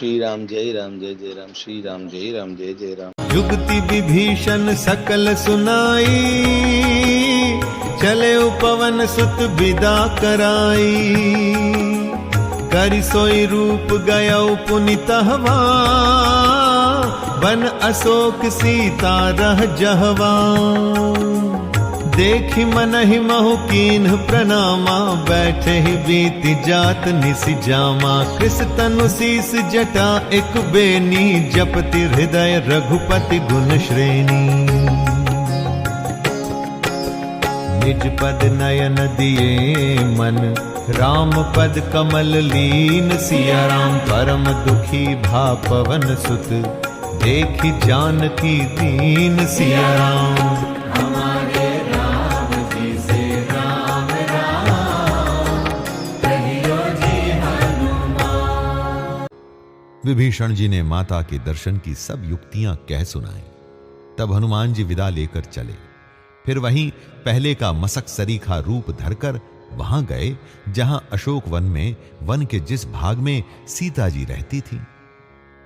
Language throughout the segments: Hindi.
श्री राम जय राम श्री राम जय जय राम। जुगति विभीषण सकल सुनाई, चले उपवन सुत विदा कराई। करि सोई रूप गयौ पुनितहवा, बन अशोक सीता रह जहवा। देखि मनहि महु कीन्ह प्रणामा, बैठे ही बीति जात निसि जामा। कृस तनु शीस जटा एक बेनी, जपति हृदय रघुपति गुण श्रेणी। निज पद नयन दिए मन, राम पद कमल लीन। सिया राम परम दुखी भा पवन सुत, देखि जानकी दीन। सिया राम विभीषण जी ने माता के दर्शन की सब युक्तियां कह सुनाई। तब हनुमान जी विदा लेकर चले। फिर वहीं पहले का मसक सरीखा रूप धरकर वहां गए जहां अशोक वन में वन के जिस भाग में सीता जी रहती थी।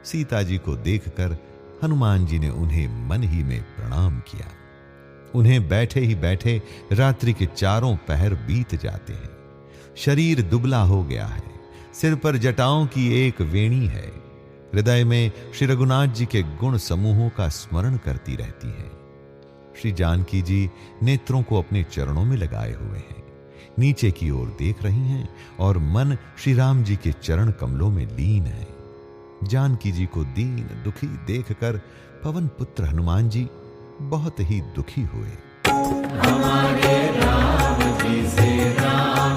सीता जी को देखकर हनुमान जी ने उन्हें मन ही में प्रणाम किया। उन्हें बैठे ही बैठे रात्रि के चारों पहर बीत जाते हैं। शरीर दुबला हो गया है, सिर पर जटाओं की एक वेणी है। हृदय में श्री रघुनाथ जी के गुण समूहों का स्मरण करती रहती हैं। श्री जानकी जी नेत्रों को अपने चरणों में लगाए हुए हैं, नीचे की ओर देख रही हैं और मन श्री राम जी के चरण कमलों में लीन है। जानकी जी को दीन दुखी देखकर पवन पुत्र हनुमान जी बहुत ही दुखी हुए। हमारे राम जी से राम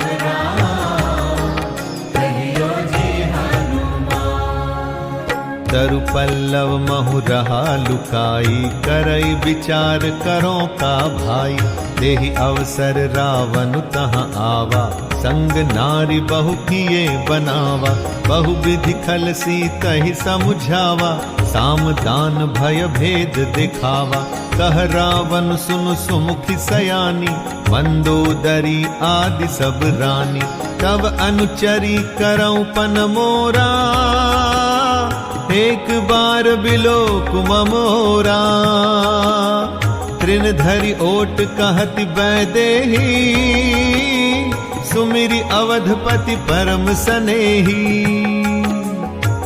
तरु पल्लव महु रहा लुकाई, करई विचार करो का भाई। देहि अवसर रावण तहाँ आवा, संग नारी बहु किए बनावा। बहु विधि खल सीतहि समुझावा, साम दान भय भेद दिखावा। कह रावण सुन सुमुखी सयानी, मंदोदरी आदि सब रानी। तब अनुचरी करऊं पन मोरा, एक बार बिलोक ममोरा। तृण धरि ओट कहति बैदेही, सुमिरि अवधपति परम सनेही।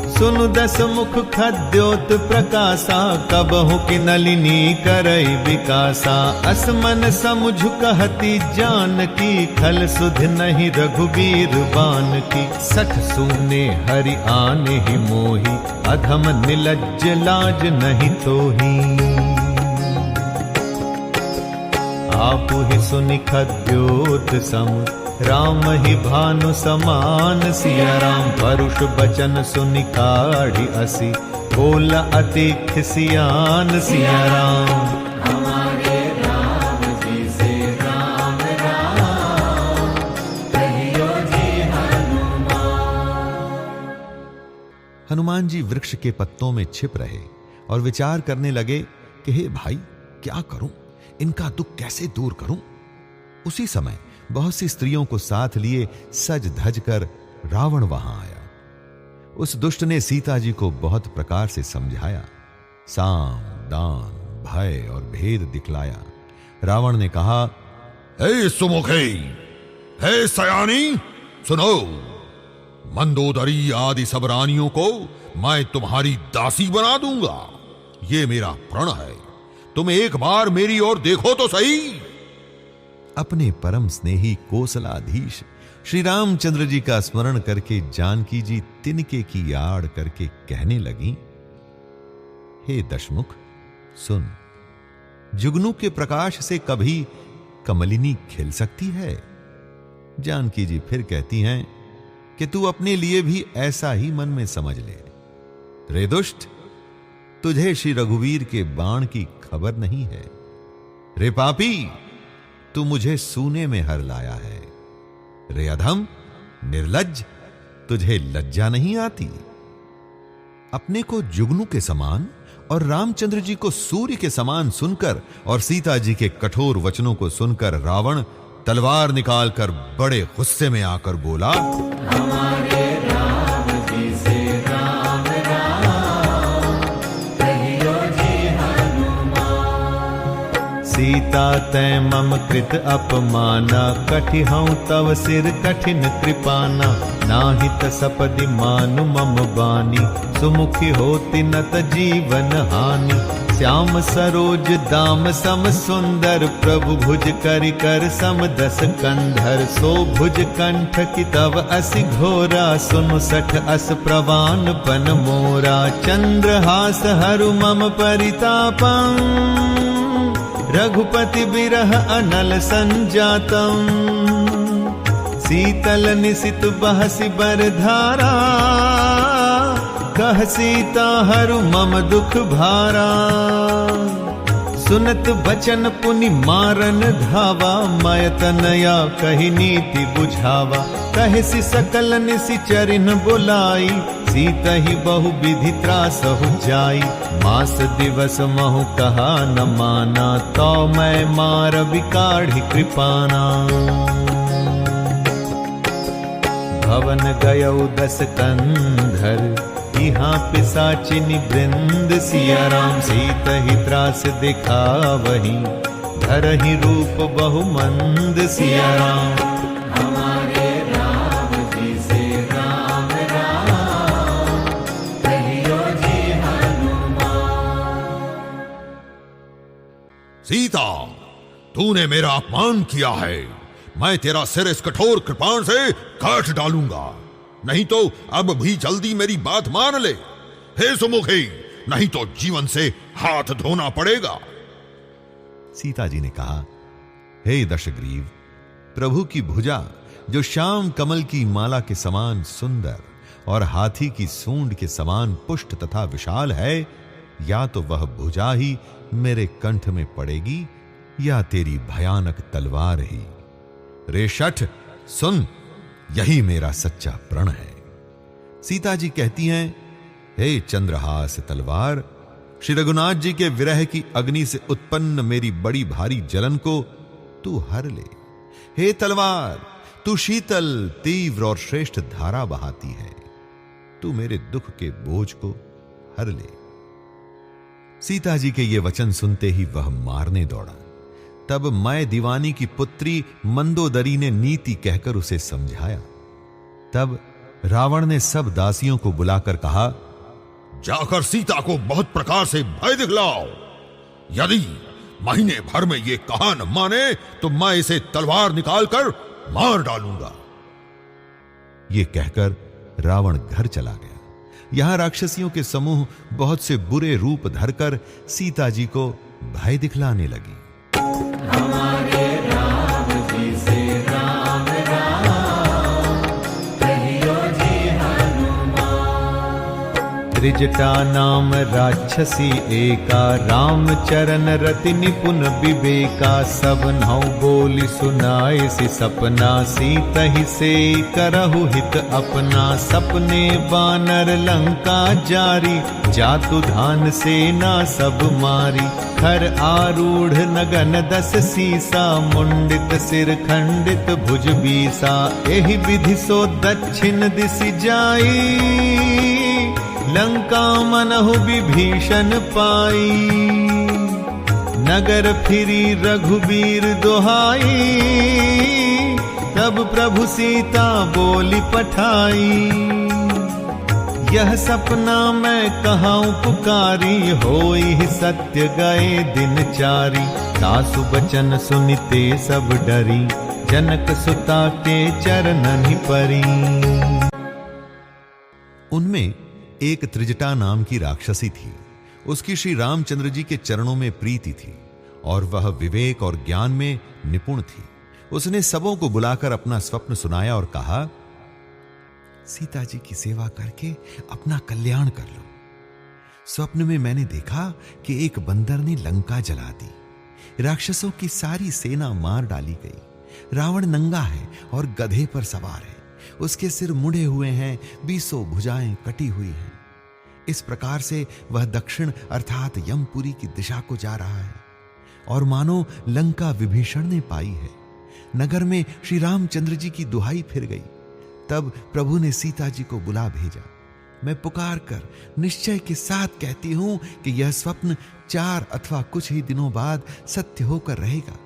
सुनु दस मुख खद्योत प्रकाशा, कबहु कि नलिनी करई विकासा। असमन समुझ कहती जानकी, खल सुध नहीं रघुबीर बान की। सठ सूने हरि आने ही मोही, अधम निलज्ज लाज नहीं तोही। आपु ही सुनि खद्योत सम, राम ही भानु समान। सिया राम परुष बचन सुनि काढ़ी असी, बोला अति खिसियान। सिया राम हमारे राम जी से राम कहियो जी हनुमान। हनुमान जी वृक्ष के पत्तों में छिप रहे और विचार करने लगे कि हे भाई, क्या करूं, इनका दुख कैसे दूर करूं। उसी समय बहुत सी स्त्रियों को साथ लिए सज धज कर रावण वहां आया। उस दुष्ट ने सीता जी को बहुत प्रकार से समझाया, साम दान भय और भेद दिखलाया। रावण ने कहा, हे सुमुखे, हे सयानी, सुनो। मंदोदरी आदि सब रानियों को मैं तुम्हारी दासी बना दूंगा, ये मेरा प्रण है। तुम एक बार मेरी ओर देखो तो सही। अपने परम स्नेही कोसलाधीश श्री रामचंद्र जी का स्मरण करके जानकी जी तिनके की आड़ करके कहने लगी, हे दशमुख सुन, जुगनू के प्रकाश से कभी कमलिनी खिल सकती है। जानकी जी फिर कहती हैं कि तू अपने लिए भी ऐसा ही मन में समझ ले। रे दुष्ट, तुझे श्री रघुवीर के बाण की खबर नहीं है। रे पापी, तू मुझे सूने में हर लाया है। रे अधम निर्लज्ज, तुझे लज्जा नहीं आती। अपने को जुगनू के समान और रामचंद्र जी को सूर्य के समान सुनकर और सीता जी के कठोर वचनों को सुनकर रावण तलवार निकालकर बड़े गुस्से में आकर बोला, हमारे राम जी से राम सीता तै मम कृत अपमाना, कठिहउँ तव सिर कठिन कृपाना। नाहित सपदि मानु मम बानी, सुमुखी होति नत जीवन हानि। श्याम सरोज दाम सम सुंदर, प्रभु भुज करि कर सम दस कंधर। सो भुज कंठ की तव असि घोरा, सुनु सठ अस प्रवान पन मोरा। चंद्रहास हरु मम परितापं, रघुपति बिरह अनल संजातम्। शीतल निशित बहसि बरधारा, कह सीता हरु मम दुख भारा। सुनत बचन पुनि मारन धावा, मय तनया कहि नीति बुझावा। कहसि सकल निशिचरिन बुलाई, सीता ही बहु विधि त्रासहु जाई। मास दिवस महु कहा न माना, तो मैं मार बिकाढ़ी कृपाना। भवन गयौ दस कंधर, यहाँ पिसाचिनी वृंद। सिया राम सीता ही त्रास दिखावही, धरहि रूप बहु मंद। सिया राम हमारे राम जी से राम राम, कहियो जी हनुमान। सीता, तूने मेरा अपमान किया है, मैं तेरा सिर इस कठोर कृपाण से काट डालूंगा। नहीं तो अब भी जल्दी मेरी बात मान ले। हे सुमुखी, नहीं तो जीवन से हाथ धोना पड़ेगा। सीता जी ने कहा, हे दशग्रीव, प्रभु की भुजा जो श्याम कमल की माला के समान सुंदर और हाथी की सूंड के समान पुष्ट तथा विशाल है, या तो वह भुजा ही मेरे कंठ में पड़ेगी, या तेरी भयानक तलवार ही। रे शठ, सुन, यही मेरा सच्चा प्रण है। सीता जी कहती हैं, हे चंद्रहास तलवार, श्री रघुनाथ जी के विरह की अग्नि से उत्पन्न मेरी बड़ी भारी जलन को तू हर ले। हे तलवार, तू शीतल, तीव्र और श्रेष्ठ धारा बहाती है, तू मेरे दुख के बोझ को हर ले। सीता जी के ये वचन सुनते ही वह मारने दौड़ा। तब मैं दीवानी की पुत्री मंदोदरी ने नीति कहकर उसे समझाया। तब रावण ने सब दासियों को बुलाकर कहा, जाकर सीता को बहुत प्रकार से भय दिखलाओ। यदि महीने भर में ये कहा न माने तो मैं इसे तलवार निकालकर मार डालूंगा। ये कहकर रावण घर चला गया। यहां राक्षसियों के समूह बहुत से बुरे रूप धरकर सीता जी को भय दिखलाने लगी। हमारे राम जी से राम राम, कहियो जी हनुमान। त्रिजटा नाम राक्षसी एका, राम चरण रति निपुण विवेका। सब नौ बोली सुनाए सि सपना, सीता ही से करहु हित अपना। सपने बानर लंका जारी, जातु धान सेना सब मारी। खर आरूढ़ नगन दस सीसा, मुंडित सिर खंडित भुज बीसा। एहि विधि सो दक्षिण दिशि जाई, लंका मनहु विभीषण पाई। नगर फिरी रघुबीर दोहाई, तब प्रभु सीता बोली पठाई। यह सपना मैं कहाऊं पुकारी, होई सत्य गए दिन चारी। सासु बचन सुनिते सब डरी, जनक सुता के चरणनि परी। उनमें एक त्रिजटा नाम की राक्षसी थी। उसकी श्री रामचंद्र जी के चरणों में प्रीति थी और वह विवेक और ज्ञान में निपुण थी। उसने सबों को बुलाकर अपना स्वप्न सुनाया और कहा, सीता जी की सेवा करके अपना कल्याण कर लो। स्वप्न में मैंने देखा कि एक बंदर ने लंका जला दी। राक्षसों की सारी सेना मार डाली गई। रावण नंगा है और गधे पर सवार है। उसके सिर मुड़े हुए हैं, 20 भुजाएं कटी हुई हैं। इस प्रकार से वह दक्षिण अर्थात यमपुरी की दिशा को जा रहा है और मानो लंका विभीषण ने पाई है। नगर में श्री रामचंद्र जी की दुहाई फिर गई। तब प्रभु ने सीता जी को बुला भेजा। मैं पुकार कर निश्चय के साथ कहती हूं कि यह स्वप्न 4 अथवा कुछ ही दिनों बाद सत्य होकर रहेगा।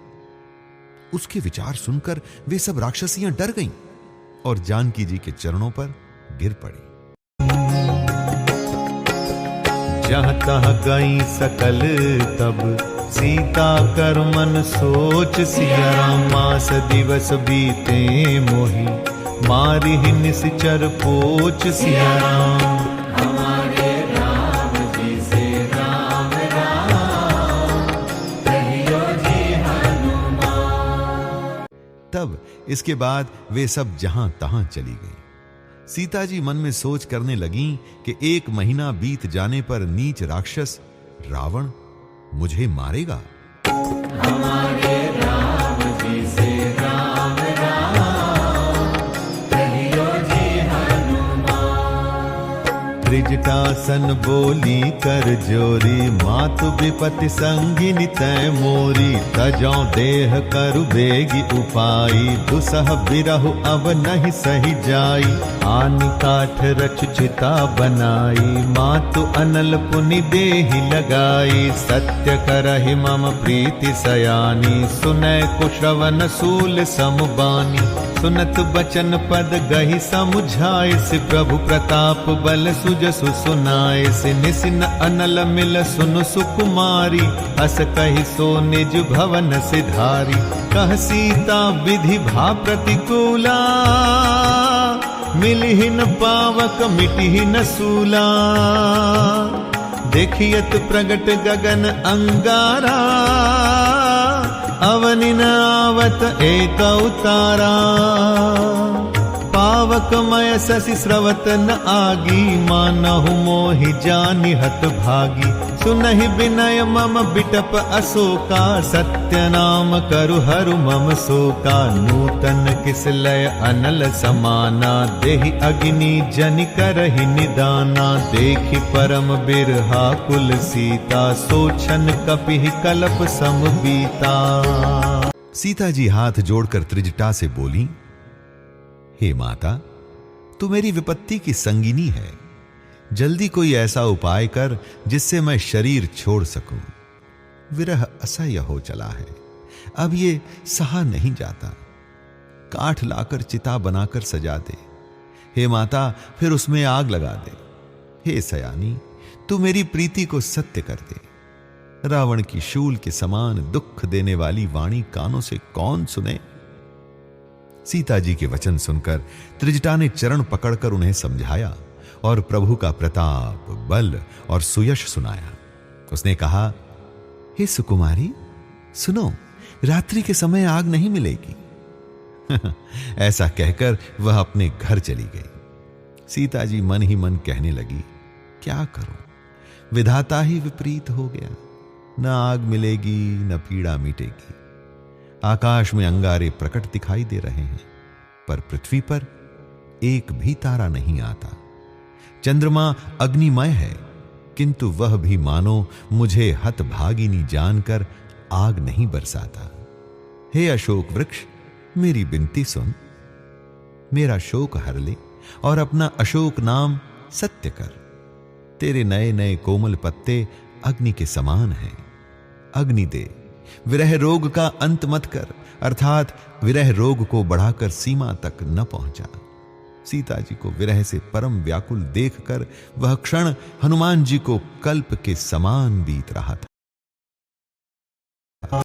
उसके विचार सुनकर वे सब राक्षसियां डर गईं और जानकी जी के चरणों पर गिर पड़ी। जहाँ तहाँ गई सकल तब सीता कर मन सोच, सिया राम मास दिवस बीते मोहि, मारी ही निश्चर पोच, सिया राम हमारे राम जी से राम राम कहियो जी हनुमान। तब इसके बाद वे सब जहां तहां चली गईं। सीता जी मन में सोच करने लगीं कि 1 महीना बीत जाने पर नीच राक्षस रावण मुझे मारेगा। हमारे राम जी से राम राम कहियो जी हनुमान। त्रिजटासन बोली कर जोरी, मातु विपति संगिनी तै मोरी, तजौ देह करु बेगी उपाई, दुसह बिरहु अब नहीं सही जाई, आनि काठ रच चिता बनाई, मातु अनल पुनि देहि लगाई, सत्य करहि मम प्रीति सयानी, सुनय कुश्रवण सूल समबानी, सुनत बचन पद गहि समुझाए, से प्रभु प्रताप बल सुजसु सुनाए, से निसिन अनल मिल सुनु सुकुमारी, अस कहि सो निज भवन सिधारी, कह सीता विधि भा प्रतिकूला, मिलहि न पावक मिटहि न सूला, देखियत प्रगट गगन अंगारा, अवनि न आवत एक उतारा, पावकमय शशि स्रवत न आगी, मानहु मोहि जानि हत भागी, सुनहि विनय मम बिटप अशोका, सत्य नाम करु हरु मम शोका, नूतन किसलय अनल समाना, देहि अग्नि जनि करहि निदाना, देखि परम बिरहा कुल सीता, सोचन कपिहि कलप सम बीता। सीता जी हाथ जोड़कर त्रिजटा से बोली, हे माता, तू मेरी विपत्ति की संगिनी है, जल्दी कोई ऐसा उपाय कर जिससे मैं शरीर छोड़ सकूं। विरह असह्य हो चला है, अब ये सहा नहीं जाता। काठ लाकर चिता बनाकर सजा दे। हे माता, फिर उसमें आग लगा दे। हे सयानी, तू मेरी प्रीति को सत्य कर दे। रावण की शूल के समान दुख देने वाली वाणी कानों से कौन सुने। सीता जी के वचन सुनकर त्रिजटा ने चरण पकड़कर उन्हें समझाया और प्रभु का प्रताप, बल और सुयश सुनाया। उसने कहा, हे सुकुमारी, सुनो, रात्रि के समय आग नहीं मिलेगी। ऐसा कहकर वह अपने घर चली गई। सीता जी मन ही मन कहने लगी, क्या करूं, विधाता ही विपरीत हो गया। न आग मिलेगी न पीड़ा मिटेगी। आकाश में अंगारे प्रकट दिखाई दे रहे हैं, पर पृथ्वी पर एक भी तारा नहीं आता। चंद्रमा अग्निमय है, किंतु वह भी मानो मुझे हतभागिनी जानकर आग नहीं बरसाता। हे अशोक वृक्ष, मेरी विनती सुन, मेरा शोक हर ले और अपना अशोक नाम सत्य कर। तेरे नए नए कोमल पत्ते अग्नि के समान हैं। अग्नि दे, विरह रोग का अंत मत कर, अर्थात विरह रोग को बढ़ाकर सीमा तक न पहुंचा। सीता जी को विरह से परम व्याकुल देखकर वह क्षण हनुमान जी को कल्प के समान बीत रहा था।